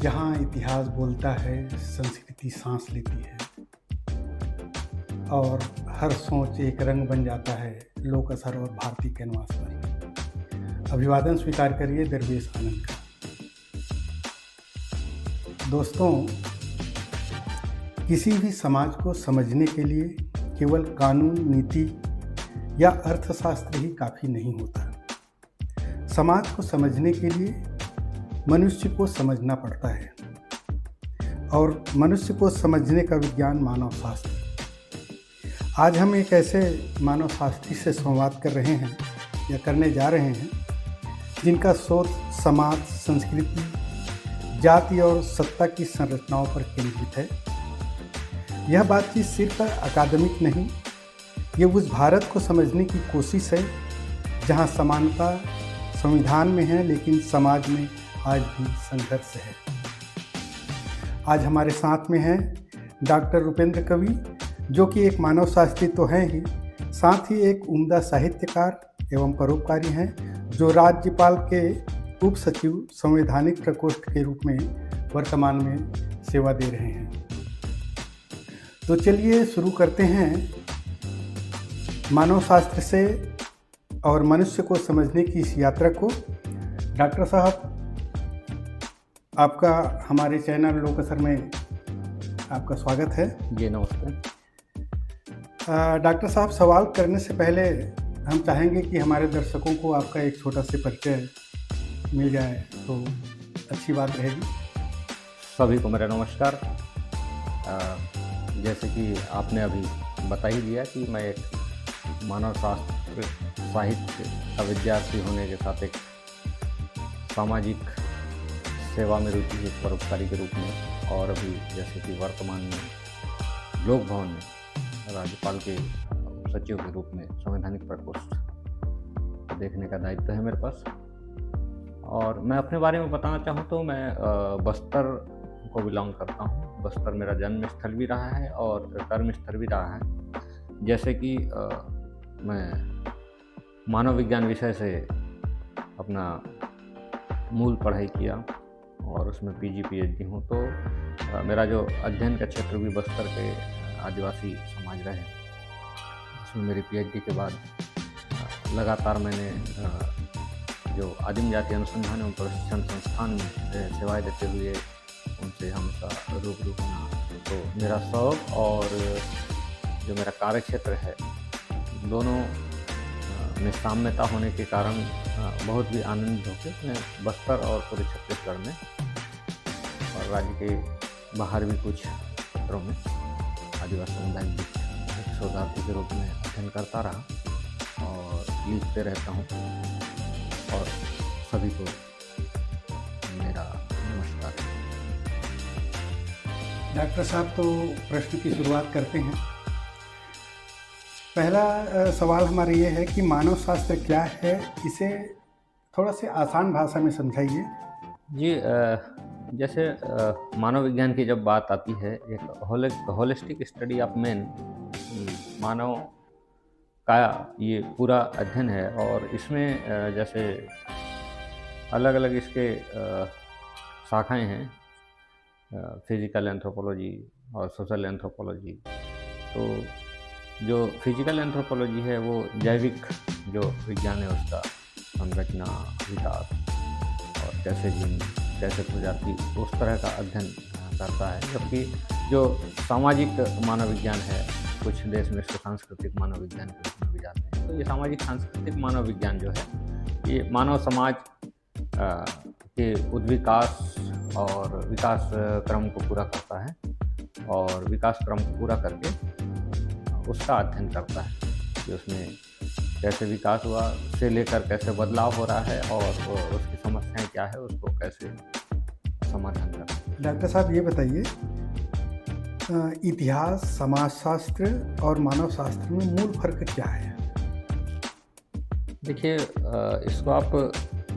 जहाँ इतिहास बोलता है, संस्कृति सांस लेती है और हर सोच एक रंग बन जाता है लोक असर और भारतीय कैनवास पर। अभिवादन स्वीकार करिए दरवेश आनंद का। दोस्तों, किसी भी समाज को समझने के लिए केवल कानून, नीति या अर्थशास्त्र ही काफ़ी नहीं होता। समाज को समझने के लिए मनुष्य को समझना पड़ता है और मनुष्य को समझने का विज्ञान मानव शास्त्र। आज हम एक ऐसे मानव शास्त्री से संवाद कर रहे हैं या करने जा रहे हैं जिनका शोध समाज, संस्कृति, जाति और सत्ता की संरचनाओं पर केंद्रित है। यह बातचीत सिर्फ अकादमिक नहीं, ये उस भारत को समझने की कोशिश है जहां समानता संविधान में है लेकिन समाज में आज भी संघर्ष है। आज हमारे साथ में हैं डॉक्टर रुपेंद्र कवि, जो कि एक मानव शास्त्री तो हैं ही, साथ ही एक उम्दा साहित्यकार एवं परोपकारी हैं, जो राज्यपाल के उप सचिव संवैधानिक प्रकोष्ठ के रूप में वर्तमान में सेवा दे रहे हैं। तो चलिए शुरू करते हैं मानव शास्त्र से और मनुष्य को समझने की इस यात्रा को। डॉक्टर साहब, आपका हमारे चैनल लोक असर में आपका स्वागत है। जी नमस्ते। डॉक्टर साहब, सवाल करने से पहले हम चाहेंगे कि हमारे दर्शकों को आपका एक छोटा सा परिचय मिल जाए तो अच्छी बात रहेगी। सभी को मेरा नमस्कार। जैसे कि आपने अभी बता ही दिया कि मैं एक मानव शास्त्र साहित्य का विद्यार्थी होने के साथ एक सामाजिक सेवा में रुचि है परोपकारी के रूप में, और अभी जैसे कि वर्तमान में लोक भवन में राज्यपाल के सचिव के रूप में संवैधानिक प्रकोष्ठ देखने का दायित्व है मेरे पास। और मैं अपने बारे में बताना चाहूँ तो मैं बस्तर को बिलोंग करता हूँ। बस्तर मेरा जन्म स्थल भी रहा है और कर्म स्थल भी रहा है। जैसे कि मैं मानव विज्ञान विषय से अपना मूल पढ़ाई किया और उसमें पीजी पीएचडी हूँ। तो मेरा जो अध्ययन का क्षेत्र भी बस्तर के आदिवासी समाज रहे। उसमें मेरी पीएचडी के बाद लगातार मैंने जो आदिम जाति अनुसंधान एवं प्रशिक्षण संस्थान में सेवाएं देते हुए उनसे हमेशा रूबरू होना, तो मेरा शौक और जो मेरा कार्य क्षेत्र है दोनों में साम्यता होने के कारण बहुत भी आनंदित होकर मैं बस्तर और पूरे छत्तीसगढ़ में और राज्य के बाहर भी कुछ क्षेत्रों में आदिवासी समुदाय के एक शोधार्थी के रूप में अध्ययन करता रहा और लिखते रहता हूँ। और सभी को मेरा नमस्कार। डॉक्टर साहब, तो प्रश्न की शुरुआत करते हैं। पहला सवाल हमारा ये है कि मानव शास्त्र क्या है, इसे थोड़ा से आसान भाषा में समझाइए। जी, जैसे मानव विज्ञान की जब बात आती है, एक होलिस्टिक स्टडी ऑफ मैन, मानव का ये पूरा अध्ययन है। और इसमें जैसे अलग अलग इसके शाखाएं हैं, फिजिकल एंथ्रोपोलॉजी और सोशल एंथ्रोपोलॉजी। तो जो फिजिकल एंथ्रोपोलॉजी है वो जैविक जो विज्ञान है उसका संरचना, विकास और कैसे जीन, कैसे प्रजाति, उस तरह का अध्ययन करता है। जबकि जो सामाजिक मानव विज्ञान है, कुछ देश में इसको सांस्कृतिक मानव विज्ञान के रूप में भी जाते हैं। तो ये सामाजिक सांस्कृतिक मानव विज्ञान जो है ये मानव समाज के उद्विकास और विकास क्रम को पूरा करता है और विकास क्रम को पूरा करके उसका अध्ययन करता है कि उसमें कैसे विकास हुआ से लेकर कैसे बदलाव हो रहा है और उसकी समस्याएं क्या है, उसको कैसे समाधान करना है। डॉक्टर साहब, ये बताइए, इतिहास, समाजशास्त्र और मानव शास्त्र में मूल फर्क क्या है? देखिए, इसको आप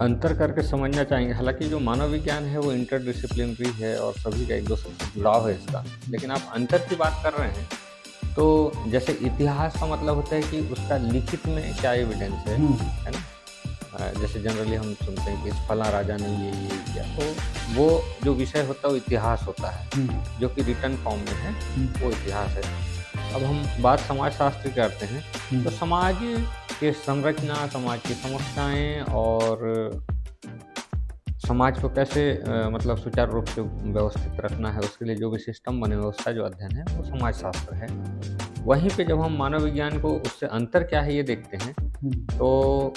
अंतर करके समझना चाहेंगे। हालांकि जो मानव विज्ञान है वो इंटरडिसिप्लिनरी है और सभी का एक दूसरे से जुड़ाव है इसका, लेकिन आप अंतर की बात कर रहे हैं तो जैसे इतिहास का मतलब होता है कि उसका लिखित में क्या एविडेंस है ना। जैसे जनरली हम सुनते हैं कि इस फला राजा ने ये किया, तो वो जो विषय होता है वो इतिहास होता है, जो कि रिटन फॉर्म में है, वो इतिहास है। अब हम बात समाजशास्त्र की करते हैं, तो समाज की संरचना, समाज की समस्याएं और समाज को कैसे मतलब सुचारू रूप से व्यवस्थित रखना है, उसके लिए जो भी सिस्टम बने हुए उसका जो अध्ययन है वो समाजशास्त्र है। वहीं पे जब हम मानव विज्ञान को उससे अंतर क्या है ये देखते हैं, तो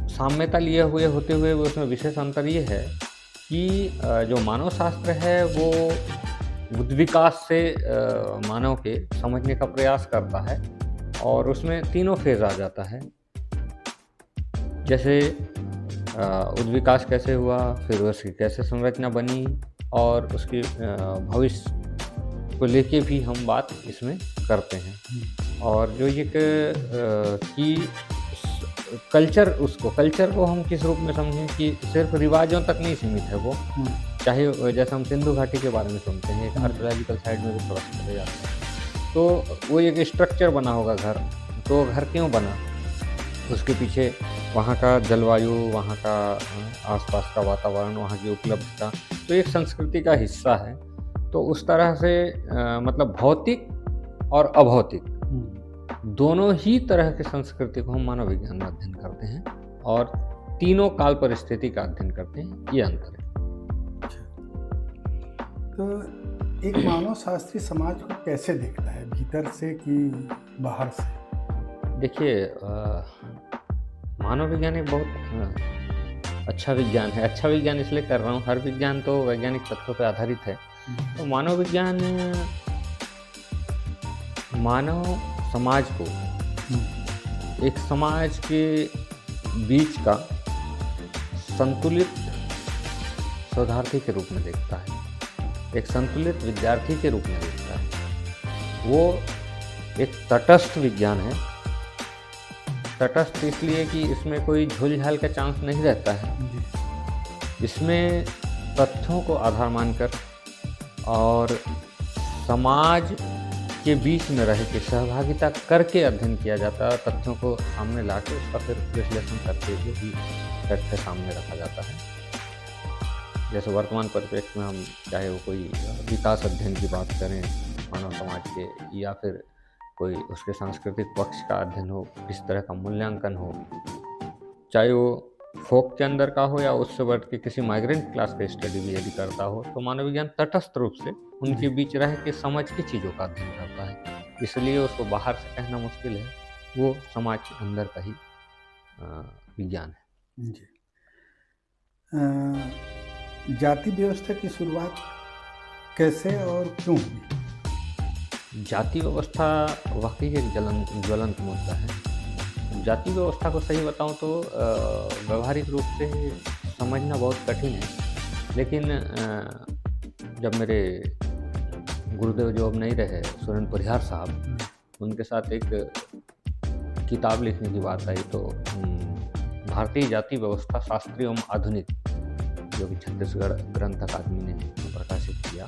साम्यता लिए हुए होते हुए उसमें विशेष अंतर ये है कि जो मानव शास्त्र है वो बुद्धि विकास से मानव के समझने का प्रयास करता है, और उसमें तीनों फेज आ जाता है। जैसे उद्विकास कैसे हुआ, फिर उसकी कैसे संरचना बनी, और उसके भविष्य को लेके भी हम बात इसमें करते हैं। और जो ये कि कल्चर को हम किस रूप में समझें कि सिर्फ रिवाजों तक नहीं सीमित है वो, चाहे जैसे हम सिंधु घाटी के बारे में सुनते हैं, एक आर्कियोलॉजिकल साइड में भी थोड़ा सा चले जाते हैं, तो वो एक स्ट्रक्चर बना होगा घर, तो घर क्यों बना, उसके पीछे वहाँ का जलवायु, वहाँ का आसपास का वातावरण, वहाँ की उपलब्धता, तो एक संस्कृति का हिस्सा है। तो उस तरह से मतलब भौतिक और अभौतिक दोनों ही तरह की संस्कृति को हम मानव विज्ञान में अध्ययन करते हैं, और तीनों काल परिस्थिति का अध्ययन करते हैं, ये अंतर है। तो एक मानव शास्त्री समाज को कैसे देखता है, भीतर से कि बाहर से? देखिए, मानव विज्ञान एक बहुत अच्छा विज्ञान है। अच्छा विज्ञान इसलिए कर रहा हूँ, हर विज्ञान तो वैज्ञानिक तथ्यों पर आधारित है, तो मानव विज्ञान मानव समाज को एक समाज के बीच का संतुलित शोधार्थी के रूप में देखता है, एक संतुलित विद्यार्थी के रूप में देखता है। वो एक तटस्थ विज्ञान है। तटस्थ इसलिए कि इसमें कोई झोल-झाल का चांस नहीं रहता है। इसमें तथ्यों को आधार मानकर और समाज के बीच में रह के सहभागिता करके अध्ययन किया जाता है। तथ्यों को सामने ला के उसका फिर विश्लेषण करके ही तथ्य सामने रखा जाता है। जैसे वर्तमान परिप्रेक्ष्य में हम चाहे वो कोई विकास अध्ययन की बात करें मानव समाज के, या फिर कोई उसके सांस्कृतिक पक्ष का अध्ययन हो, किस तरह का मूल्यांकन हो, चाहे वो फोक के अंदर का हो या उससे बढ़ के किसी माइग्रेंट क्लास का स्टडी भी यदि करता हो, तो मानव विज्ञान तटस्थ रूप से उनके बीच रह के समझ के चीज़ों का अध्ययन करता है। इसलिए उसको बाहर से कहना मुश्किल है, वो समाज के अंदर का ही विज्ञान है। जी। जाति व्यवस्था की शुरुआत कैसे और क्यों हुई? जाति व्यवस्था वाकई एक ज्वलंत मुद्दा है। जाति व्यवस्था को सही बताऊं तो व्यवहारिक रूप से समझना बहुत कठिन है, लेकिन जब मेरे गुरुदेव जो अब नहीं रहे, सुरेंद्र परिहार साहब, उनके साथ एक किताब लिखने की बात आई, तो भारतीय जाति व्यवस्था शास्त्रीय एवं आधुनिक, जो कि छत्तीसगढ़ ग्रंथ अकादमी ने प्रकाशित किया।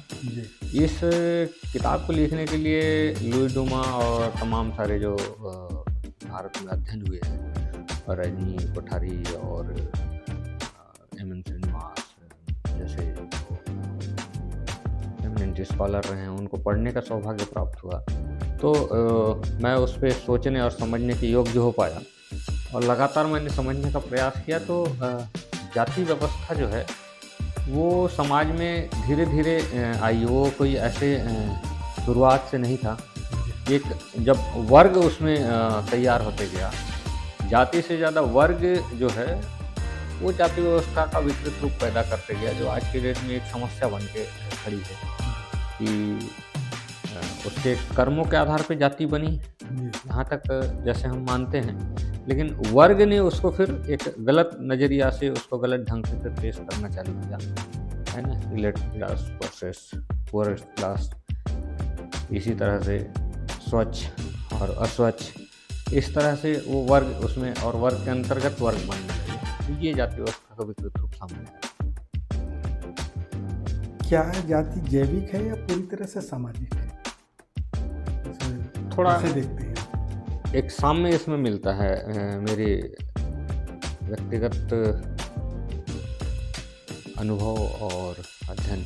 इस किताब को लिखने के लिए लुई डूमा और तमाम सारे जो भारत में अध्ययन हुए हैं, रजनी कोठारी और एम.एन. श्रीनिवास जैसे एमिनेंट स्कॉलर रहे हैं, उनको पढ़ने का सौभाग्य प्राप्त हुआ। तो मैं उस पर सोचने और समझने के योग्य हो पाया, और लगातार मैंने समझने का प्रयास किया। तो जाति व्यवस्था जो है वो समाज में धीरे धीरे आई, वो कोई ऐसे शुरुआत से नहीं था। एक जब वर्ग उसमें तैयार होते गया, जाति से ज़्यादा वर्ग जो है वो जाति व्यवस्था का विकृत रूप पैदा करते गया, जो आज की डेट में एक समस्या बन के खड़ी है कि उसके कर्मों के आधार पे जाति बनी, यहाँ तक जैसे हम मानते हैं, लेकिन वर्ग ने उसको फिर एक गलत नज़रिया से उसको गलत ढंग से फिर पेश करना चालू किया, है ना, elite class versus poor class. इसी तरह से स्वच्छ और अस्वच्छ, इस तरह से वो वर्ग उसमें, और वर्ग के अंतर्गत वर्ग बनने लगे। ये जाति व्यवस्था का विकृत रूप सामने है। क्या जाति जैविक है या पूरी तरह से सामाजिक है? थोड़ा देखते हैं, एक साम्य इसमें मिलता है मेरे व्यक्तिगत अनुभव और अध्ययन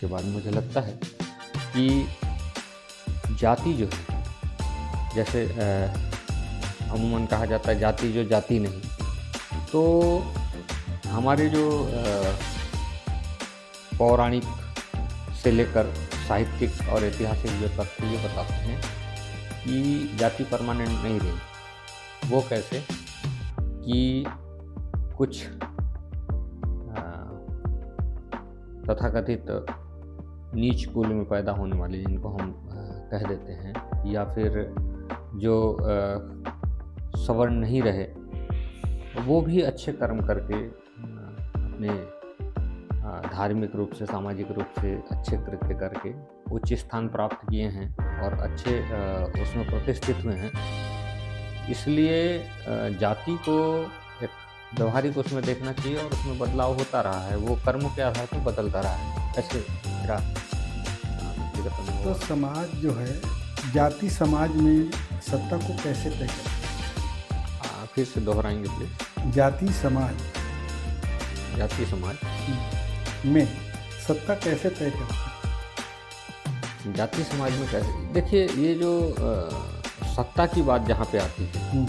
के बाद मुझे लगता है कि जाति जो है, जैसे अमूमन कहा जाता है जाति जो जाति नहीं, तो हमारे जो पौराणिक से लेकर साहित्यिक और ऐतिहासिक जो तथ्य ये बताते हैं कि जाति परमानेंट नहीं रही। वो कैसे कि कुछ तथाकथित नीच कुल में पैदा होने वाले, जिनको हम कह देते हैं, या फिर जो सवर्ण नहीं रहे, वो भी अच्छे कर्म करके अपने धार्मिक रूप से, सामाजिक रूप से अच्छे कृत्य करके उच्च स्थान प्राप्त किए हैं और अच्छे उसमें प्रतिष्ठित हुए हैं। इसलिए जाति को एक व्यवहारिक उसमें देखना चाहिए और उसमें बदलाव होता रहा है, वो कर्मों के आधार पर बदलता रहा है। ऐसे मेरा व्यक्तिगत अनुभव। तो समाज जो है, जाति समाज में सत्ता को कैसे तय करता है? फिर से दोहराएंगे प्लीज। जाति समाज में सत्ता कैसे तय करता है? जाति समाज में कैसे, देखिए ये जो सत्ता की बात जहाँ पे आती है,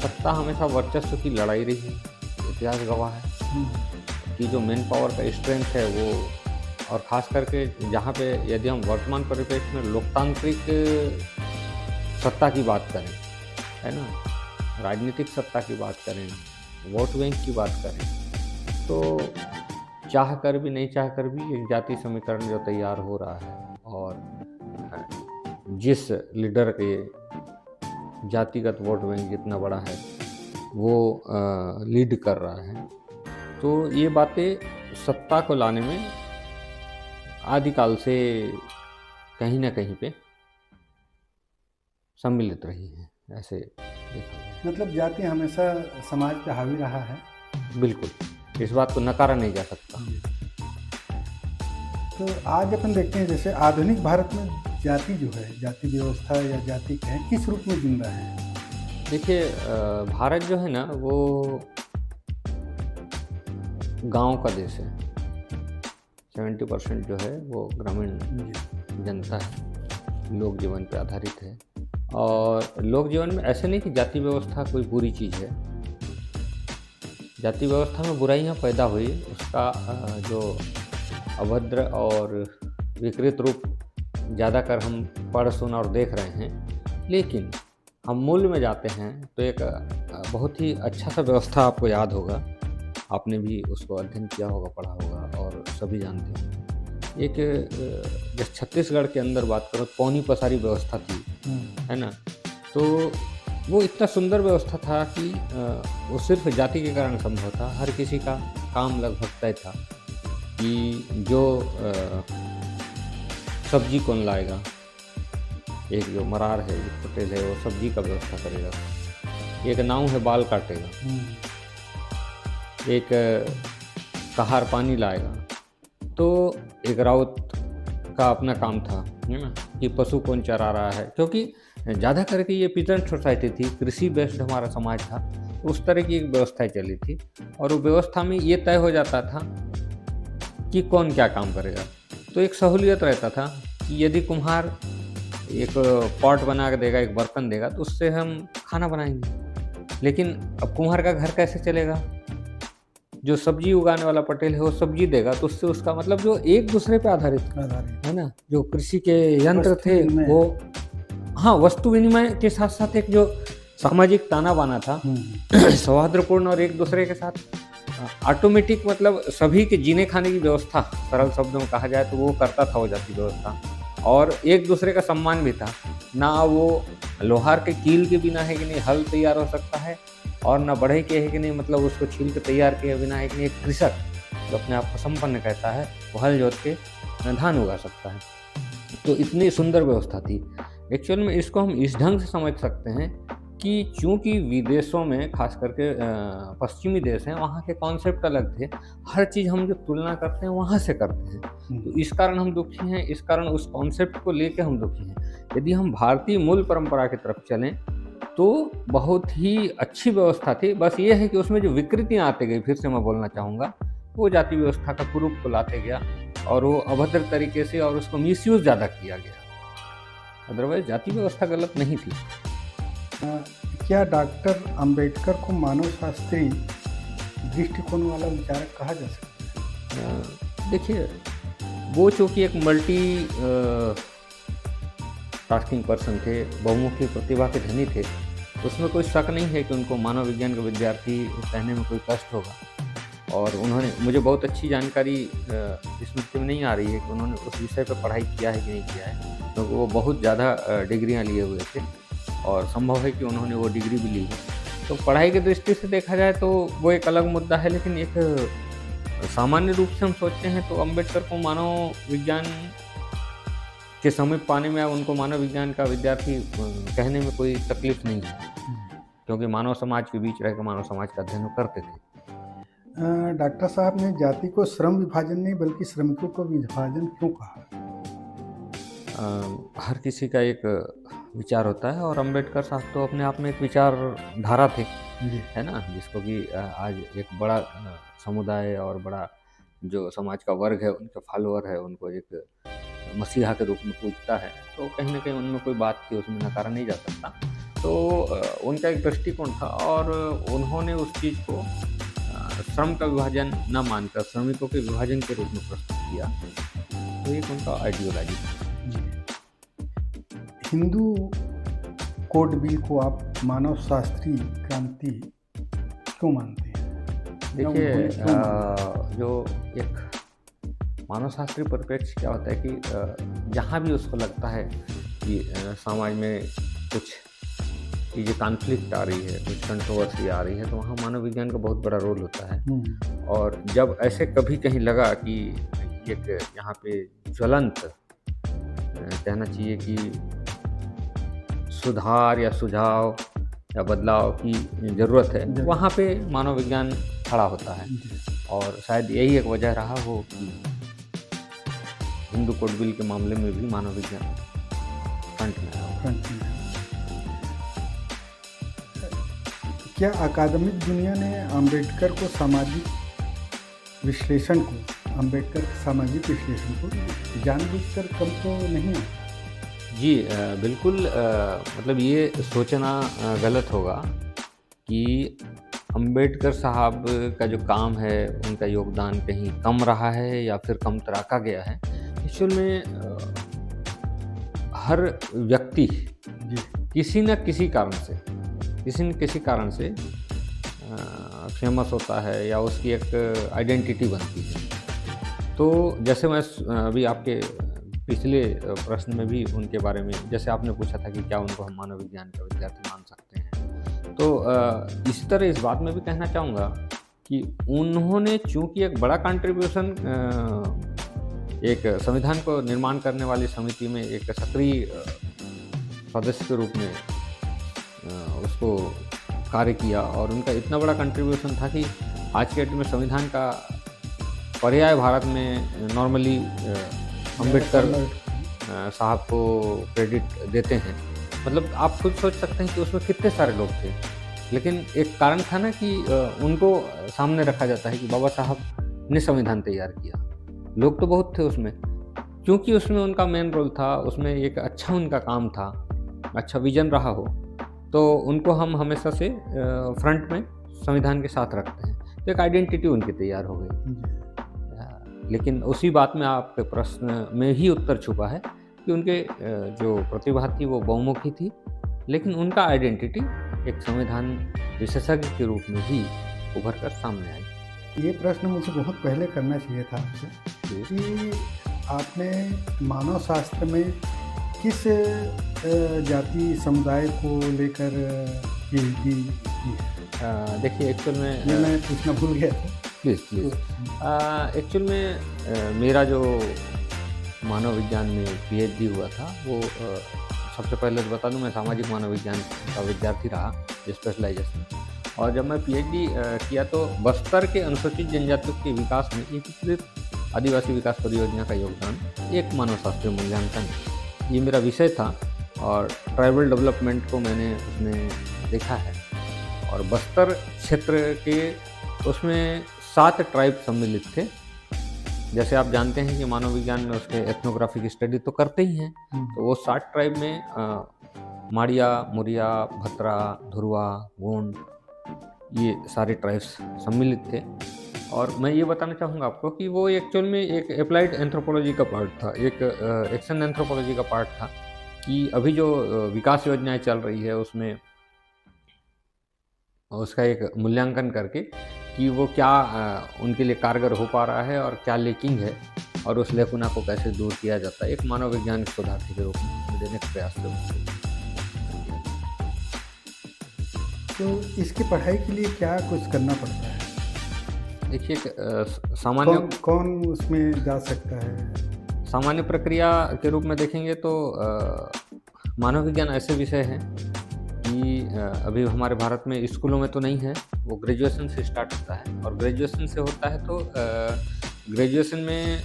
सत्ता हमेशा वर्चस्व की लड़ाई रही है। इतिहास गवाह है कि जो मेन पावर का स्ट्रेंथ है वो, और ख़ास करके जहाँ पे यदि हम वर्तमान परिप्रेक्ष्य में लोकतांत्रिक सत्ता की बात करें, है ना, राजनीतिक सत्ता की बात करें, वोट बैंक की बात करें, तो चाह कर भी नहीं चाह कर भी एक जाति समीकरण जो तैयार हो रहा है, और जिस लीडर के जातिगत वोट बैंक जितना बड़ा है वो लीड कर रहा है, तो ये बातें सत्ता को लाने में आदिकाल से कहीं ना कहीं पे सम्मिलित रही है। ऐसे देखा गया। मतलब जाति हमेशा समाज पे हावी रहा है। बिल्कुल, इस बात को नकारा नहीं जा सकता। तो आज अपन देखते हैं जैसे आधुनिक भारत में जाति जो है, जाति व्यवस्था या जाति कहें, किस रूप में जिंदा है? देखिए भारत जो है ना वो गांव का देश है। 70% जो है वो ग्रामीण जनता है, लोक जीवन पे आधारित है। और लोक जीवन में ऐसे नहीं कि जाति व्यवस्था कोई बुरी चीज़ है। जाति व्यवस्था में बुराइयां पैदा हुई, उसका जो अभद्र और विकृत रूप ज़्यादातर हम पढ़ सुन और देख रहे हैं। लेकिन हम मूल में जाते हैं तो एक बहुत ही अच्छा सा व्यवस्था आपको याद होगा, आपने भी उसको अध्ययन किया होगा, पढ़ा होगा और सभी जानते हैं। एक जैसे छत्तीसगढ़ के अंदर बात करो, पौनी पसारी व्यवस्था थी, है ना, तो वो इतना सुंदर व्यवस्था था कि वो सिर्फ जाति के कारण संभव था। हर किसी का काम लगभग तय था कि जो सब्जी कौन लाएगा, एक जो मरार है, एक पटेल है, वो सब्जी का व्यवस्था करेगा, एक नाव है बाल काटेगा, एक कहार पानी लाएगा, तो एक राउत का अपना काम था, है ना, कि पशु कौन चरा रहा है। क्योंकि ज़्यादा करके ये पीजेंट सोसाइटी थी, कृषि बेस्ड हमारा समाज था, उस तरह की एक व्यवस्था चली थी। और वो व्यवस्था में ये तय हो जाता था कि कौन क्या काम करेगा। तो एक सहूलियत रहता था कि यदि कुम्हार एक पॉट बना के देगा, एक बर्तन देगा, तो उससे हम खाना बनाएंगे। लेकिन अब कुम्हार का घर कैसे चलेगा? जो सब्जी उगाने वाला पटेल है वो सब्जी देगा, तो उससे उसका मतलब जो एक दूसरे पे आधारित है ना, जो कृषि के यंत्र थे वो, हाँ, वस्तु विनिमय के साथ साथ एक जो सामाजिक ताना बाना था सौहार्दपूर्ण और एक दूसरे के साथ ऑटोमेटिक, मतलब सभी के जीने खाने की व्यवस्था, सरल शब्दों में कहा जाए तो वो करता था वो जाति व्यवस्था। और एक दूसरे का सम्मान भी था ना। वो लोहार के कील के बिना है कि नहीं हल तैयार हो सकता है, और ना बढ़ई के है कि नहीं, मतलब उसको छील के तैयार किए बिना है कि नहीं एक कृषक जो अपने आप को संपन्न कहता है वो हल जोत के धान उगा सकता है। तो इतनी सुंदर व्यवस्था थी। एक्चुअल में इसको हम इस ढंग से समझ सकते हैं कि चूंकि विदेशों में, खास करके पश्चिमी देश हैं, वहाँ के कॉन्सेप्ट अलग थे। हर चीज़ हम जो तुलना करते हैं वहाँ से करते हैं, तो इस कारण हम दुखी हैं, इस कारण उस कॉन्सेप्ट को लेके हम दुखी हैं। यदि हम भारतीय मूल परंपरा की तरफ चलें तो बहुत ही अच्छी व्यवस्था थी। बस ये है कि उसमें जो विकृतियाँ आते गई, फिर से मैं बोलना चाहूँगा, वो जाति व्यवस्था का कुरूप को लाते गया और वो अभद्र तरीके से और उसको मिसयूज़ ज़्यादा किया गया। अदरवाइज़ जाति व्यवस्था गलत नहीं थी। क्या डॉक्टर अंबेडकर को मानव शास्त्री दृष्टिकोण वाला विचारक कहा जा सकता है? देखिए, वो चूँकि एक मल्टी टास्किंग पर्सन थे, बहुमुखी प्रतिभा के धनी थे, उसमें कोई शक नहीं है कि उनको मानव विज्ञान का विद्यार्थी कहने में कोई कष्ट होगा। और उन्होंने, मुझे बहुत अच्छी जानकारी स्मृति में नहीं आ रही है कि उन्होंने उस विषय पर पढ़ाई किया है कि नहीं किया है, क्योंकि तो वो बहुत ज़्यादा डिग्रियाँ लिए हुए थे और संभव है कि उन्होंने वो डिग्री भी ली है। तो पढ़ाई की दृष्टि से देखा जाए तो वो एक अलग मुद्दा है, लेकिन एक सामान्य रूप से हम सोचते हैं तो अंबेडकर को मानव विज्ञान के समीप पाने में या उनको मानव विज्ञान का विद्यार्थी कहने में कोई तकलीफ नहीं है, क्योंकि मानव समाज के बीच रहकर मानव समाज का अध्ययन करते थे। डॉक्टर साहब ने जाति को श्रम विभाजन नहीं बल्कि श्रमिकों को विभाजन क्यों कहा? हर किसी का एक विचार होता है और अंबेडकर साहब तो अपने आप में एक विचारधारा थे, है ना, जिसको कि आज एक बड़ा समुदाय और बड़ा जो समाज का वर्ग है, उनके फॉलोअर है, उनको एक मसीहा के रूप में पूजता है। तो कहीं ना कहीं उनमें कोई बात थी, उसमें नकारा नहीं जा सकता। तो उनका एक दृष्टिकोण था और उन्होंने उस चीज़ को श्रम का विभाजन न मानकर श्रमिकों के विभाजन के रूप में प्रस्तुत किया। तो एक उनका आइडियोलॉजी था। हिंदू कोड बिल को आप मानव शास्त्री क्रांति क्यों मानते हैं? देखिए, जो एक मानव शास्त्री परिप्रेक्ष्य क्या होता है कि जहाँ भी उसको लगता है कि समाज में कुछ चीज़ें कॉन्फ्लिक्ट आ रही है, कुछ कंट्रोवर्सी आ रही है, तो वहाँ मानव विज्ञान का बहुत बड़ा रोल होता है। और जब ऐसे कभी कहीं लगा कि एक यहाँ पे ज्वलंत कहना चाहिए कि सुधार या सुझाव या बदलाव की ज़रूरत है, वहाँ पे मानव विज्ञान खड़ा होता है। और शायद यही एक वजह रहा हो कि हिंदू कोड बिल के मामले में भी मानव विज्ञान फ्रंट में आया। क्या अकादमिक दुनिया ने अंबेडकर के सामाजिक विश्लेषण को जानबूझकर कम तो नहीं? जी बिल्कुल, मतलब ये सोचना गलत होगा कि अंबेडकर साहब का जो काम है, उनका योगदान कहीं कम रहा है या फिर कम तराका गया है। एक्चुअल में हर व्यक्ति किसी न किसी कारण से फेमस होता है या उसकी एक आइडेंटिटी बनती है। तो जैसे मैं अभी आपके पिछले प्रश्न में भी उनके बारे में, जैसे आपने पूछा था कि क्या उनको हम मानव विज्ञान का विद्यार्थी मान सकते हैं, तो इसी तरह इस बात में भी कहना चाहूँगा कि उन्होंने चूँकि एक बड़ा कंट्रीब्यूशन एक संविधान को निर्माण करने वाली समिति में एक सक्रिय सदस्य के रूप में उसको कार्य किया, और उनका इतना बड़ा कंट्रीब्यूशन था कि आज के डेट में संविधान का पर्याय भारत में नॉर्मली अंबेडकर साहब को क्रेडिट देते हैं। मतलब आप खुद सोच सकते हैं कि उसमें कितने सारे लोग थे, लेकिन एक कारण था ना कि उनको सामने रखा जाता है कि बाबा साहब ने संविधान तैयार किया। लोग तो बहुत थे उसमें, क्योंकि उसमें उनका मेन रोल था, उसमें एक अच्छा उनका काम था, अच्छा विजन रहा हो, तो उनको हम हमेशा से फ्रंट में संविधान के साथ रखते हैं। तो एक आइडेंटिटी उनकी तैयार हो गई। लेकिन उसी बात में आपके प्रश्न में ही उत्तर छुपा है कि उनके जो प्रतिभा थी वो बहुमुखी थी, लेकिन उनका आइडेंटिटी एक संविधान विशेषज्ञ के रूप में ही उभर कर सामने आई। ये प्रश्न मुझे बहुत पहले करना चाहिए था आपसे कि आपने मानव शास्त्र में किस जाति समुदाय को लेकर पीएचडी की है? देखिए, एक्चुअल में मैं पूछना भूल गया था। प्लीज़। एक्चुअल में मेरा जो मानव विज्ञान में पीएचडी हुआ था वो सबसे पहले तो बता दूं, मैं सामाजिक मानव विज्ञान का विद्यार्थी रहा, स्पेशलाइजेशन। और जब मैं पीएचडी किया तो बस्तर के अनुसूचित जनजातियों के विकास में एकीकृत आदिवासी विकास परियोजना का योगदान, एक मानव शास्त्रीय मूल्यांकन, ये मेरा विषय था। और ट्राइबल डेवलपमेंट को मैंने उसमें देखा है। और बस्तर क्षेत्र के उसमें 7 ट्राइब सम्मिलित थे। जैसे आप जानते हैं कि मानव विज्ञान में उसके एथनोग्राफिक स्टडी तो करते ही हैं, तो वो 7 ट्राइब में माड़िया, मुरिया, भत्रा, धुरवा, गोंड, ये सारे ट्राइब्स सम्मिलित थे। और मैं ये बताना चाहूँगा आपको कि वो एक्चुअल में एक अप्लाइड एंथ्रोपोलॉजी का पार्ट था, एक एक्शन एंथ्रोपोलॉजी का पार्ट था कि अभी जो विकास योजनाएं चल रही है उसमें उसका एक मूल्यांकन करके कि वो क्या उनके लिए कारगर हो पा रहा है और क्या लेकिंग है, और उस लेकुना को कैसे दूर किया जाता है, एक मानव वैज्ञानिक शोधार्थी के रूप में देने का प्रयास करूँ। तो इसकी पढ़ाई के लिए क्या कुछ करना पड़ता है? देखिए, सामान्य कौन उसमें जा सकता है? सामान्य प्रक्रिया के रूप में देखेंगे तो मानव विज्ञान ऐसे विषय हैं कि अभी हमारे भारत में स्कूलों में तो नहीं है, वो ग्रेजुएशन से स्टार्ट होता है। और ग्रेजुएशन से होता है तो ग्रेजुएशन में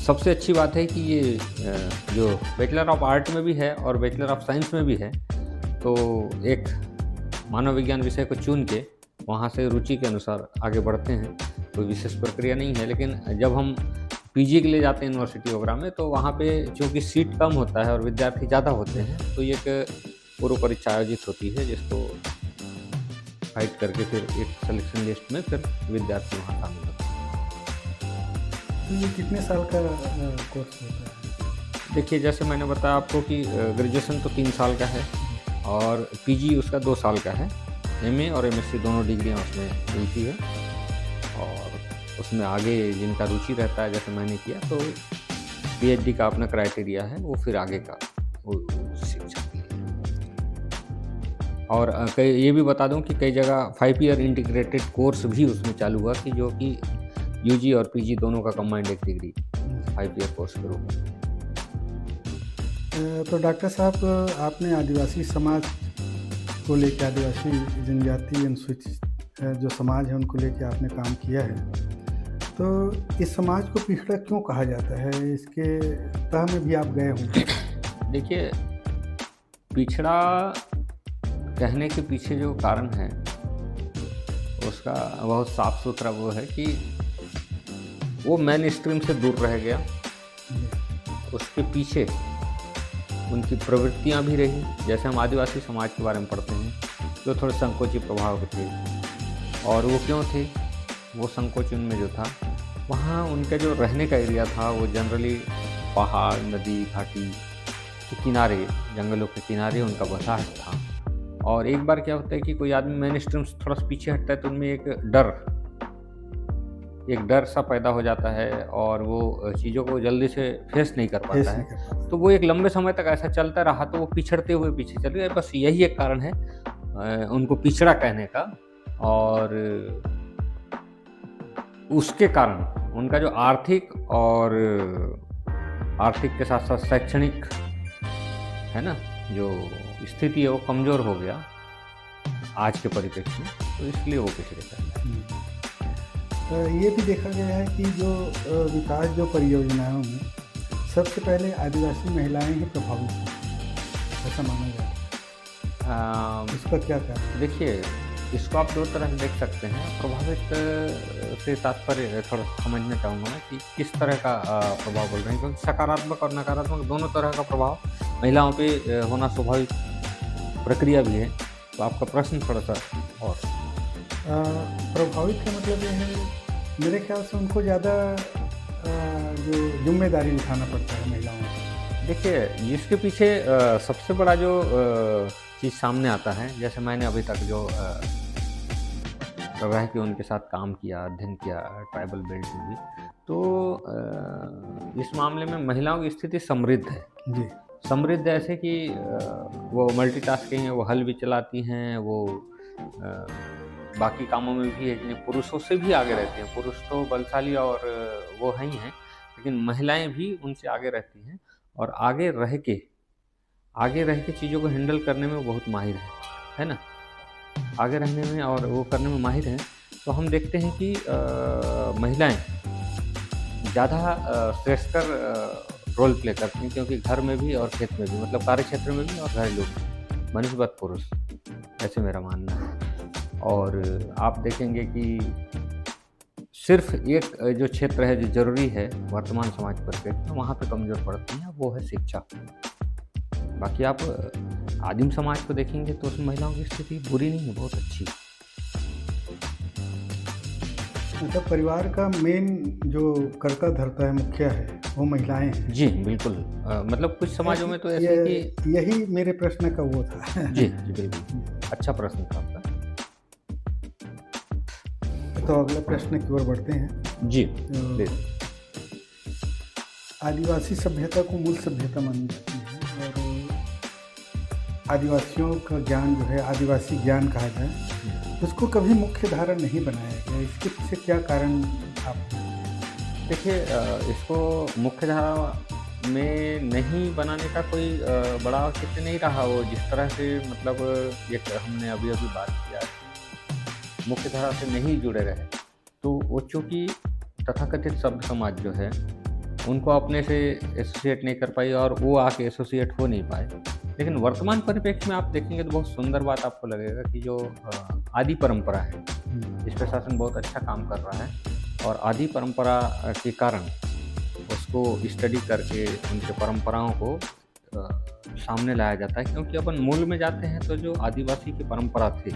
सबसे अच्छी बात है कि ये जो बैचलर ऑफ आर्ट में भी है और बैचलर ऑफ साइंस में भी है, तो एक मानव विज्ञान विषय को चुन के वहाँ से रुचि के अनुसार आगे बढ़ते हैं। कोई विशेष प्रक्रिया नहीं है। लेकिन जब हम पीजी के लिए जाते हैं यूनिवर्सिटी वगैरह में, तो वहाँ पे चूँकि सीट कम होता है और विद्यार्थी ज़्यादा होते हैं, तो ये एक पूर्व परीक्षा आयोजित होती है जिसको फाइट करके फिर एक सिलेक्शन लिस्ट में फिर विद्यार्थी वहाँ शामिल होते हैं। तो ये कितने साल का कोर्स होता है? देखिए, जैसे मैंने बताया आपको कि ग्रेजुएशन तो 3 साल का है और पीजी उसका 2 साल का है। एमए और एमएससी दोनों डिग्रियाँ उसमें मिलती है, और उसमें आगे जिनका रुचि रहता है, जैसे मैंने किया, तो पीएचडी का अपना क्राइटेरिया है, वो फिर आगे का वो शिक्षा के लिए। और कई ये भी बता दूं कि कई जगह 5 ईयर इंटीग्रेटेड कोर्स भी उसमें चालू हुआ कि जो कि यूजी और पीजी दोनों का कंबाइंड एक डिग्री 5 ईयर कोर्स के रूप में। तो डॉक्टर साहब, आपने आदिवासी समाज को लेकर, आदिवासी जनजाति अनुसूचित जो समाज है उनको लेकर आपने काम किया है, तो इस समाज को पिछड़ा क्यों कहा जाता है? इसके तह में भी आप गए होंगे। देखिए, पिछड़ा कहने के पीछे जो कारण है उसका बहुत साफ सुथरा वो है कि वो मेन स्ट्रीम से दूर रह गया। उसके पीछे उनकी प्रवृत्तियां भी रही। जैसे हम आदिवासी समाज के बारे में पढ़ते हैं, जो थोड़े संकोची प्रभाव के थे। और वो क्यों थे? वो संकोच उनमें जो था, वहाँ उनका जो रहने का एरिया था वो जनरली पहाड़, नदी, घाटी के किनारे, जंगलों के किनारे उनका बसाहट था। और एक बार क्या होता है कि कोई आदमी मेन स्ट्रीम से थोड़ा सा पीछे हटता है तो उनमें एक डर सा पैदा हो जाता है और वो चीज़ों को जल्दी से फेस नहीं कर पाता है। तो वो एक लंबे समय तक ऐसा चलता रहा, तो वो पिछड़ते हुए पीछे चले गए। बस यही एक कारण है उनको पिछड़ा कहने का। और उसके कारण उनका जो आर्थिक के साथ साथ शैक्षणिक है ना, जो स्थिति है वो कमज़ोर हो गया आज के परिप्रेक्ष्य में, तो इसलिए वो पिछड़े कहते हैं। ये भी देखा गया है कि जो विकास जो परियोजनाओं में सबसे पहले आदिवासी महिलाएं ही प्रभावित हैं, ऐसा माना जाता है। इसका क्या कारण? देखिए, इसको आप 2 तरह से देख सकते हैं। प्रभावित से तात्पर्य थोड़ा समझना चाहूँगा मैं कि किस तरह का प्रभाव बोल रहे हैं, क्योंकि सकारात्मक और नकारात्मक दोनों तरह का प्रभाव महिलाओं पे होना स्वाभाविक प्रक्रिया भी है। तो आपका प्रश्न थोड़ा सा और प्रभावित का मतलब ये है, मेरे ख्याल से उनको ज़्यादा जो जिम्मेदारी उठाना पड़ता है महिलाओं को। देखिए, इसके पीछे सबसे बड़ा जो चीज़ सामने आता है, जैसे मैंने अभी तक जो रह के उनके साथ काम किया, अध्ययन किया ट्राइबल बेल्ट में भी, तो इस मामले में महिलाओं की स्थिति समृद्ध है जी। समृद्ध ऐसे कि वो मल्टीटास्किंग है, वो हल भी चलाती हैं, वो बाकी कामों में भी पुरुषों से भी आगे रहती हैं। पुरुष तो बलशाली और वो हैं ही हैं, लेकिन महिलाएं भी उनसे आगे रहती हैं और आगे रह के चीज़ों को हैंडल करने में वो बहुत माहिर है ना, आगे रहने में और वो करने में माहिर हैं। तो हम देखते हैं कि महिलाएं ज़्यादा श्रेष्ठकर रोल प्ले करती हैं, क्योंकि घर में भी और खेत में भी, मतलब कार्य क्षेत्र में भी और घरेलू में, मनुष्यवत पुरुष, ऐसे मेरा मानना है। और आप देखेंगे कि सिर्फ एक जो क्षेत्र है जो ज़रूरी है वर्तमान समाज परिप्रेक्ष्य में, वहाँ पे कमज़ोर पड़ती है, वो है शिक्षा। बाकी आप आदिम समाज को देखेंगे तो उसमें महिलाओं की स्थिति बुरी नहीं है, बहुत अच्छी। मतलब परिवार का मेन जो कर्ता धर्ता है, मुखिया है, वो महिलाएं हैं। जी बिल्कुल। मतलब कुछ समाजों में तो ऐसे कि यही मेरे प्रश्न का वो था। जी जी बिल्कुल, अच्छा प्रश्न था आपका। तो अगला प्रश्न की ओर बढ़ते हैं। जी तो आदिवासी सभ्यता को मूल सभ्यता मानी जाती है, और आदिवासियों का ज्ञान जो है आदिवासी ज्ञान कहा जाए, उसको कभी मुख्य धारा नहीं बनाया गया। इसके पीछे क्या कारण आप? देखिए, इसको मुख्य धारा में नहीं बनाने का कोई बड़ा औचित्य नहीं रहा। वो जिस तरह से मतलब एक हमने अभी बात किया, मुख्य धारा से नहीं जुड़े रहे, तो वो चूँकि तथाकथित सभ्य समाज जो है उनको अपने से एसोसिएट नहीं कर पाई और वो आके एसोसिएट हो नहीं पाए। लेकिन वर्तमान परिप्रेक्ष्य में आप देखेंगे तो बहुत सुंदर बात आपको लगेगा कि जो आदि परंपरा है, इस पर शासन बहुत अच्छा काम कर रहा है, और आदि परंपरा के कारण उसको स्टडी करके उनके परंपराओं को सामने लाया जाता है। क्योंकि अपन मूल में जाते हैं तो जो आदिवासी की परंपरा थी,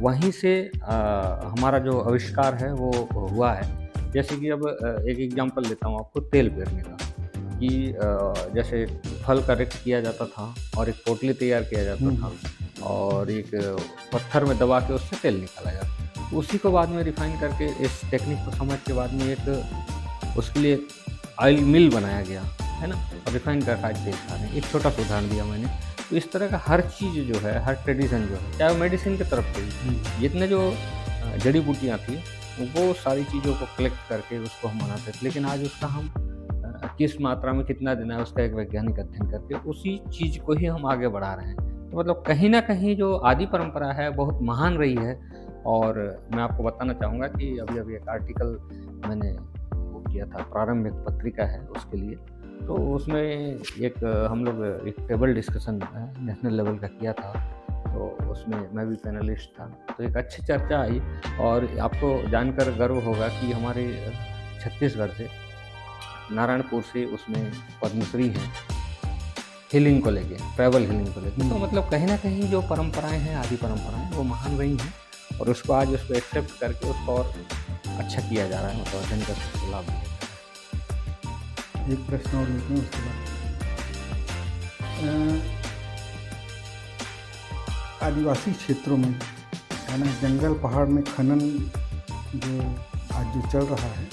वहीं से हमारा जो आविष्कार है वो हुआ है। जैसे कि अब एक एग्जांपल लेता हूँ आपको, तेल पेरने का, कि जैसे फल कलेक्ट किया जाता था और एक पोटली तैयार किया जाता था और एक पत्थर में दबा के उससे तेल निकाला जाता। उसी को बाद में रिफाइन करके इस टेक्निक को समझ के बाद में एक उसके लिए ऑयल मिल बनाया गया है ना, और रिफाइन करके आज तेल खा रहे हैं। एक छोटा सा उदाहरण दिया मैंने। तो इस तरह का हर चीज़ जो है, हर ट्रेडिशन जो है, चाहे वो मेडिसिन की तरफ से जितने जो जड़ी बूटियाँ थी वो सारी चीज़ों को कलेक्ट करके उसको हम बनाते थे। लेकिन आज उसका हम किस मात्रा में कितना देना है उसका एक वैज्ञानिक अध्ययन करके उसी चीज़ को ही हम आगे बढ़ा रहे हैं। तो मतलब कहीं ना कहीं जो आदि परंपरा है बहुत महान रही है। और मैं आपको बताना चाहूँगा कि अभी एक आर्टिकल मैंने वो किया था, प्रारंभ एक पत्रिका है उसके लिए, तो उसमें एक हम लोग एक टेबल डिस्कशन नेशनल लेवल का किया था, तो उसमें मैं भी पैनलिस्ट था। तो एक अच्छी चर्चा आई और आपको जानकर गर्व होगा कि हमारे छत्तीसगढ़ से, नारायणपुर से उसमें पद्मश्री हैं हीलिंग को लेके, ट्रैवल हीलिंग को लेके। तो मतलब कहीं ना कहीं जो परंपराएं हैं, आदि परंपराएं, वो महान रही हैं और उसको आज उसको एक्सेप्ट करके उसको और अच्छा किया जा रहा है, मतलब अध्ययन का उसको लाभ दिया जा रहा है। एक प्रश्न और लेते हैं उसके बाद। आदिवासी क्षेत्रों में है ना, जंगल पहाड़ में खनन जो आज जो चल रहा है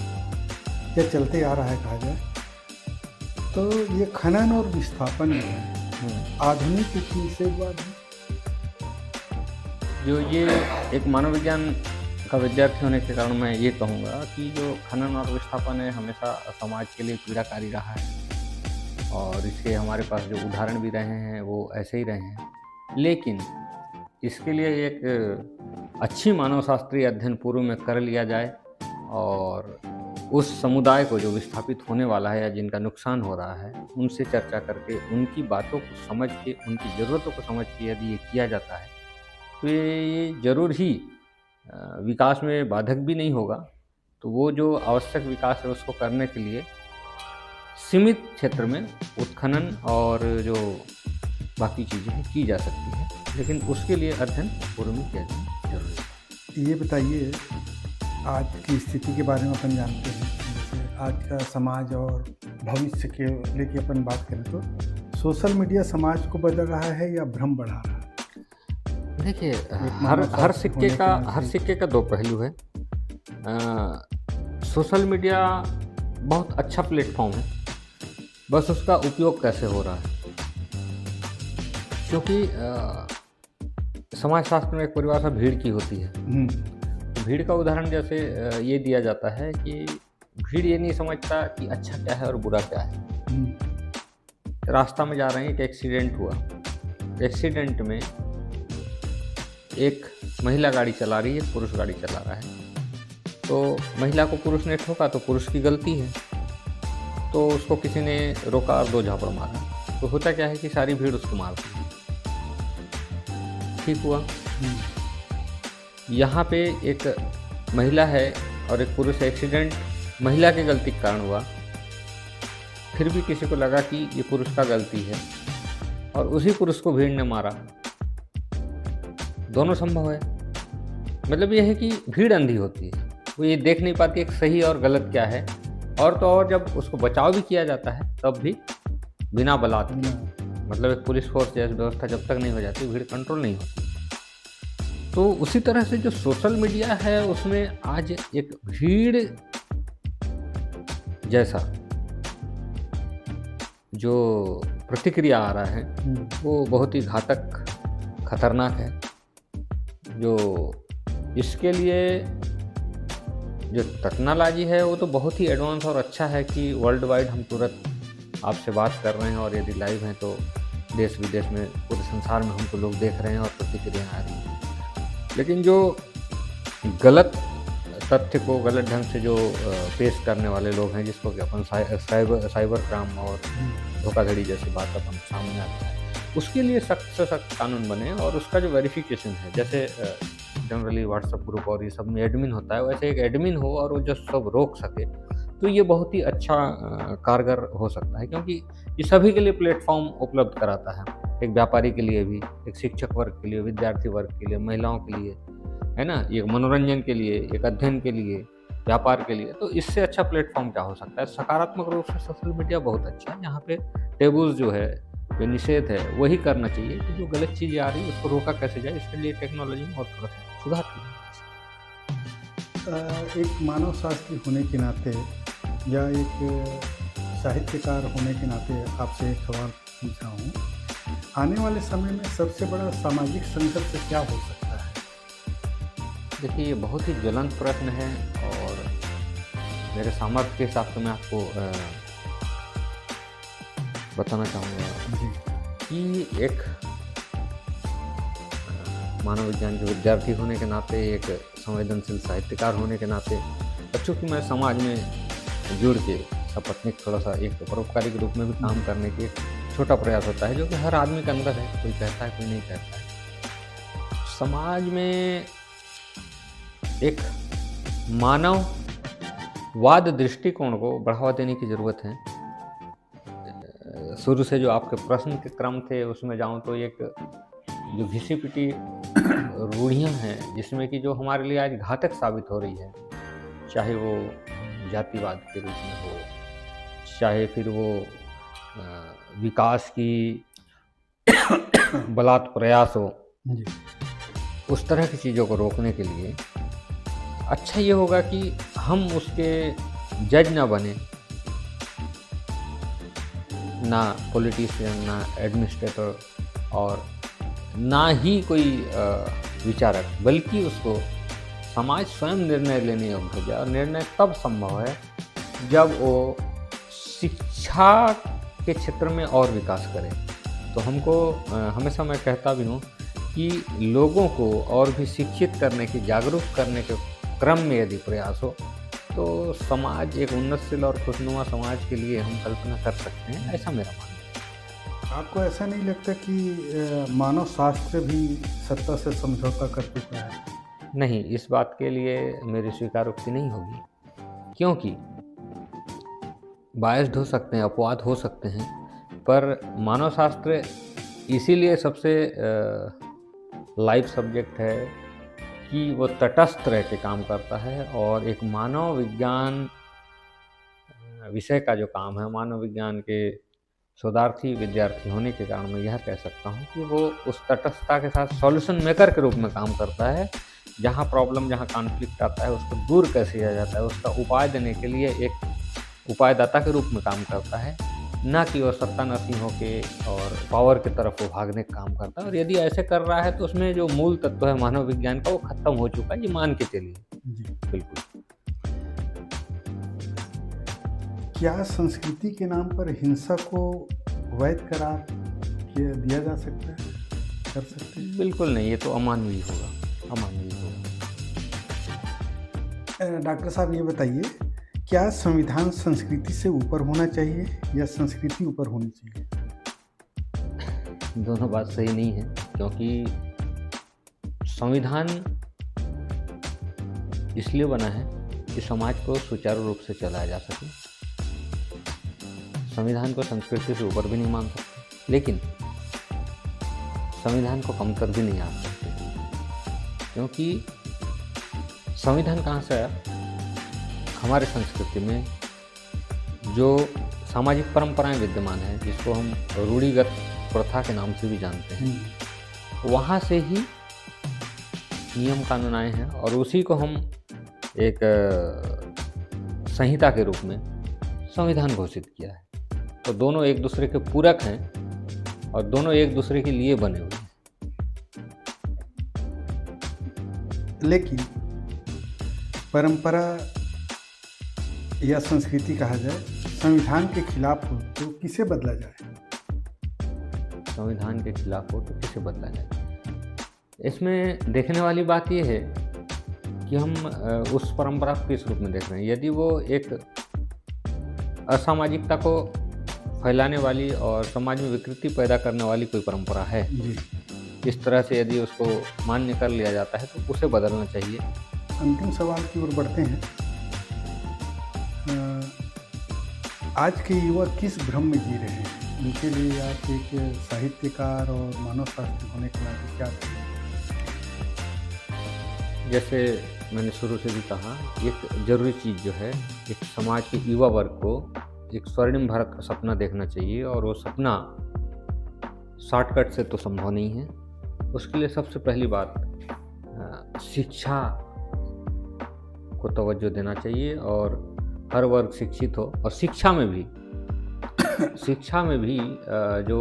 या चलते आ रहा है कहा जाए, तो ये खनन और विस्थापन जो है आधुनिक युग से बाद जो ये एक मानव विज्ञान का विद्यार्थी होने के कारण मैं ये कहूँगा कि जो खनन और विस्थापन है हमेशा समाज के लिए पीड़ाकारी रहा है, और इसके हमारे पास जो उदाहरण भी रहे हैं वो ऐसे ही रहे हैं। लेकिन इसके लिए एक अच्छी मानवशास्त्रीय अध्ययन पूर्व में कर लिया जाए और उस समुदाय को जो विस्थापित होने वाला है या जिनका नुकसान हो रहा है उनसे चर्चा करके उनकी बातों को समझ के, उनकी ज़रूरतों को समझ के यदि ये किया जाता है तो ये ज़रूर ही विकास में बाधक भी नहीं होगा। तो वो जो आवश्यक विकास है उसको करने के लिए सीमित क्षेत्र में उत्खनन और जो बाकी चीज़ें हैं की जा सकती है, लेकिन उसके लिए अध्ययन पूर्व में किया जाना जरूरी है। ये बताइए, आज की स्थिति के बारे में अपन जानते हैं, जैसे आज का समाज और भविष्य के लेके अपन बात करें तो सोशल मीडिया समाज को बदल रहा है या भ्रम बढ़ा रहा है? देखिए, हर सिक्के का दो पहलू है। सोशल मीडिया बहुत अच्छा प्लेटफॉर्म है, बस उसका उपयोग कैसे हो रहा है। क्योंकि समाजशास्त्र में एक परिभाषा भीड़ की होती है। भीड़ का उदाहरण जैसे ये दिया जाता है कि भीड़ ये नहीं समझता कि अच्छा क्या है और बुरा क्या है। रास्ता में जा रहे हैं, एक एक्सीडेंट हुआ। एक्सीडेंट में एक महिला गाड़ी चला रही है, पुरुष गाड़ी चला रहा है। तो महिला को पुरुष ने ठोका तो पुरुष की गलती है। तो उसको किसी ने रोका और 2 झापड़ मारा, तो होता क्या है कि सारी भीड़ उसको मारती है। ठीक हुआ। यहाँ पे एक महिला है और एक पुरुष, एक्सीडेंट महिला की गलती के कारण हुआ, फिर भी किसी को लगा कि ये पुरुष का गलती है और उसी पुरुष को भीड़ ने मारा। दोनों संभव है। मतलब यह है कि भीड़ अंधी होती है, वो ये देख नहीं पाती है सही और गलत क्या है, और तो और जब उसको बचाव भी किया जाता है तब भी बिना बलात् के। मतलब एक पुलिस फोर्स जैसी व्यवस्था जब तक नहीं हो जाती, भीड़ कंट्रोल नहीं होती। तो उसी तरह से जो सोशल मीडिया है उसमें आज एक भीड़ जैसा जो प्रतिक्रिया आ रहा है वो बहुत ही घातक, खतरनाक है। जो इसके लिए जो टेक्नोलॉजी है वो तो बहुत ही एडवांस और अच्छा है कि वर्ल्ड वाइड हम तुरंत आपसे बात कर रहे हैं, और यदि लाइव हैं तो देश विदेश में, पूरे संसार में हमको लोग देख रहे हैं और प्रतिक्रिया आ रही है। लेकिन जो गलत तथ्य को गलत ढंग से जो पेश करने वाले लोग हैं, जिसको कि अपन साइबर क्राइम और धोखाधड़ी जैसी बात अपन सामने आती है, उसके लिए सख्त से सख्त कानून बने, और उसका जो वेरिफिकेशन है, जैसे जनरली व्हाट्सएप ग्रुप और ये सब में एडमिन होता है, वैसे एक एडमिन हो और वो जो सब रोक सके, तो ये बहुत ही अच्छा कारगर हो सकता है, क्योंकि ये सभी के लिए प्लेटफॉर्म उपलब्ध कराता है। एक व्यापारी के लिए भी, एक शिक्षक वर्ग के लिए, विद्यार्थी वर्ग के लिए, महिलाओं के लिए, है ना, एक मनोरंजन के लिए, एक अध्ययन के लिए, व्यापार के लिए। तो इससे अच्छा प्लेटफॉर्म क्या हो सकता है। सकारात्मक रूप से सोशल मीडिया बहुत अच्छा है। यहाँ पे टेबूज जो है, जो निषेध है, वही करना चाहिए कि जो गलत चीज़ें आ रही है उसको रोका कैसे जाए। इसके लिए टेक्नोलॉजी में और थोड़ा सुधार किया। एक मानव शास्त्री होने के नाते या एक साहित्यकार होने के नाते आपसे एक सवाल पूछ रहा हूँ, आने वाले समय में सबसे बड़ा सामाजिक संघर्ष क्या हो सकता है? देखिए, ये बहुत ही ज्वलंत प्रश्न है, और मेरे सामर्थ्य के हिसाब से मैं आपको बताना चाहूँगा कि एक मानव विज्ञान के विद्यार्थी होने के नाते, एक संवेदनशील साहित्यकार होने के नाते, बच्चों की मैं समाज में जुड़ के सपत्निक थोड़ा सा एक परोपकारी के रूप में भी काम करने की एक छोटा प्रयास होता है, जो कि हर आदमी के अंदर है। कोई कहता है, कोई नहीं कहता है। समाज में एक मानववाद दृष्टिकोण को बढ़ावा देने की ज़रूरत है। शुरू से जो आपके प्रश्न के क्रम थे उसमें जाऊं तो एक जो घिसी पिटी रूढ़ियाँ हैं, जिसमें कि जो हमारे लिए आज घातक साबित हो रही है, चाहे वो जातिवाद के रूप में हो, चाहे फिर वो विकास की बलात् प्रयास हो, उस तरह की चीज़ों को रोकने के लिए अच्छा ये होगा कि हम उसके जज ना बने, ना पॉलिटिशियन, ना एडमिनिस्ट्रेटर और ना ही कोई विचारक, बल्कि उसको समाज स्वयं निर्णय लेने योग्य हो जाए। और निर्णय तब संभव है जब वो शिक्षा के क्षेत्र में और विकास करे। तो हमको हमेशा मैं कहता भी हूँ कि लोगों को और भी शिक्षित करने की, जागरूक करने के क्रम में यदि प्रयास हो तो समाज एक उन्नतशील और खुशनुमा समाज के लिए हम कल्पना कर सकते हैं, ऐसा मेरा मानना है। आपको ऐसा नहीं लगता कि मानव शास्त्र भी सत्ता से समझौता कर चुका है? नहीं, इस बात के लिए मेरी स्वीकारोक्ति नहीं होगी, क्योंकि बायस्ड हो सकते हैं, अपवाद हो सकते हैं, पर मानव शास्त्र इसीलिए सबसे लाइव सब्जेक्ट है कि वो तटस्थ रह के काम करता है। और एक मानव विज्ञान विषय का जो काम है, मानव विज्ञान के शोधार्थी विद्यार्थी होने के कारण मैं यह कह सकता हूँ कि वो उस तटस्थता के साथ सॉल्यूशन मेकर के रूप में काम करता है। जहाँ प्रॉब्लम, जहाँ कॉन्फ्लिक्ट आता है, उसको दूर कैसे किया जाता है, उसका उपाय देने के लिए एक उपायदाता के रूप में काम करता है, ना कि वो सत्तानसीं होके और पावर की तरफ वो भागने का काम करता है। और यदि ऐसे कर रहा है तो उसमें जो मूल तत्व है मानव विज्ञान का, वो खत्म हो चुका है, ये मान के चलिए। जी बिल्कुल। क्या संस्कृति के नाम पर हिंसा को वैध करार दिया जा सकता है, कर सकते हैं? बिल्कुल नहीं, ये तो अमानवीय होगा, अमानवीय होगा। डॉक्टर साहब, ये बताइए क्या संविधान संस्कृति से ऊपर होना चाहिए या संस्कृति ऊपर होनी चाहिए? दोनों बात सही नहीं है, क्योंकि संविधान इसलिए बना है कि समाज को सुचारू रूप से चलाया जा सके। संविधान को संस्कृति से ऊपर भी नहीं मान सकते, लेकिन संविधान को कम कर भी नहीं आ सकते, क्योंकि संविधान कहाँ से आया? हमारे संस्कृति में जो सामाजिक परंपराएं विद्यमान हैं, जिसको हम रूढ़िगत प्रथा के नाम से भी जानते हैं, वहाँ से ही नियम कानून आए हैं और उसी को हम एक संहिता के रूप में संविधान घोषित किया है। तो दोनों एक दूसरे के पूरक हैं और दोनों एक दूसरे के लिए बने हुए हैं। लेकिन परंपरा या संस्कृति कहा जाए संविधान के खिलाफ हो तो किसे बदला जाए? संविधान के खिलाफ हो तो किसे बदला जाए? इसमें देखने वाली बात यह है कि हम उस परंपरा को किस रूप में देख रहे हैं। यदि वो एक असामाजिकता को फैलाने वाली और समाज में विकृति पैदा करने वाली कोई परंपरा है, इस तरह से यदि उसको मान्य कर लिया जाता है तो उसे बदलना चाहिए। अंतिम सवाल की ओर बढ़ते हैं। आज के युवा किस भ्रम में जी रहे हैं? उनके लिए आप एक साहित्यकार और मानव शास्त्री होने के नाते क्या करें? जैसे मैंने शुरू से भी कहा, एक ज़रूरी चीज़ जो है, एक समाज के युवा वर्ग को एक स्वर्णिम भारत का सपना देखना चाहिए, और वो सपना शॉर्टकट से तो संभव नहीं है। उसके लिए सबसे पहली बात शिक्षा को तवज्जो देना चाहिए और हर वर्ग शिक्षित हो। और शिक्षा में भी जो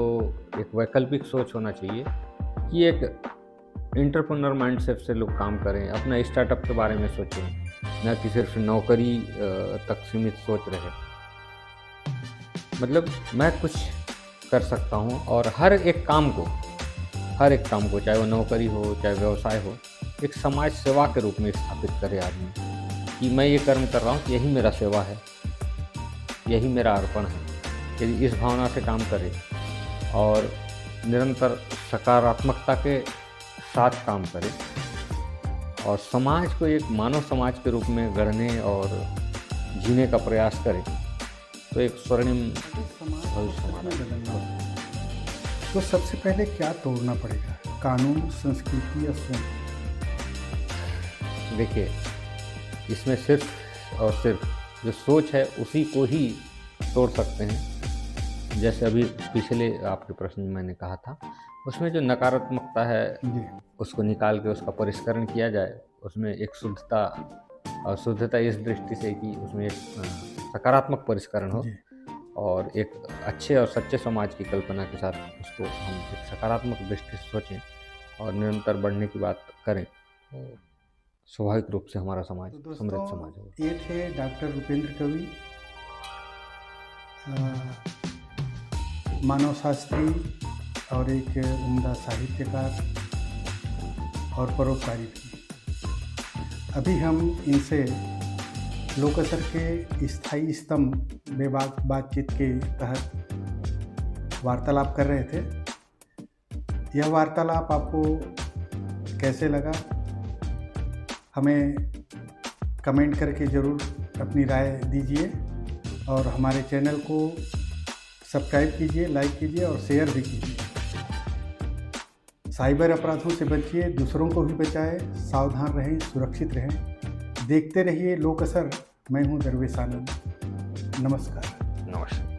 एक वैकल्पिक सोच होना चाहिए कि एक एंटरप्रेन्योर माइंडसेट से लोग काम करें, अपना स्टार्टअप के बारे में सोचें, न कि सिर्फ नौकरी तक सीमित सोच रहे। मतलब मैं कुछ कर सकता हूँ और हर एक काम को चाहे वो नौकरी हो चाहे व्यवसाय हो, एक समाज सेवा के रूप में स्थापित करे आदमी कि मैं ये कर्म कर रहा हूँ कि यही मेरा सेवा है, यही मेरा अर्पण है। यदि इस भावना से काम करे और निरंतर सकारात्मकता के साथ काम करे और समाज को एक मानव समाज के रूप में गढ़ने और जीने का प्रयास करे, तो एक स्वर्णिम भविष्य हमारा। तो सबसे पहले क्या तोड़ना पड़ेगा, कानून, संस्कृति या सोच? देखिए, इसमें सिर्फ और सिर्फ जो सोच है उसी को ही तोड़ सकते हैं। जैसे अभी पिछले आपके प्रश्न में मैंने कहा था, उसमें जो नकारात्मकता है उसको निकाल के उसका परिष्करण किया जाए, उसमें एक शुद्धता, और शुद्धता इस दृष्टि से कि उसमें एक सकारात्मक परिष्करण हो और एक अच्छे और सच्चे समाज की कल्पना के साथ उसको हम एक सकारात्मक दृष्टि से सोचें और निरंतर बढ़ने की बात करें, तो स्वाभाविक रूप से हमारा समाज समृद्ध समाज होगा। ये थे डॉक्टर रूपेंद्र कवि, मानव शास्त्री और एक उम्दा साहित्यकार और परोपकारी भी। अभी हम इनसे लोकसर के स्थायी स्तंभ में बातचीत के तहत वार्तालाप कर रहे थे। यह वार्तालाप आपको कैसे लगा, हमें कमेंट करके ज़रूर अपनी राय दीजिए और हमारे चैनल को सब्सक्राइब कीजिए, लाइक कीजिए और शेयर भी कीजिए। साइबर अपराधों से बचिए, दूसरों को भी बचाएं, सावधान रहें, सुरक्षित रहें। देखते रहिए लोकसर। मैं हूं दरवेश आनंद। नमस्कार। नमस्कार।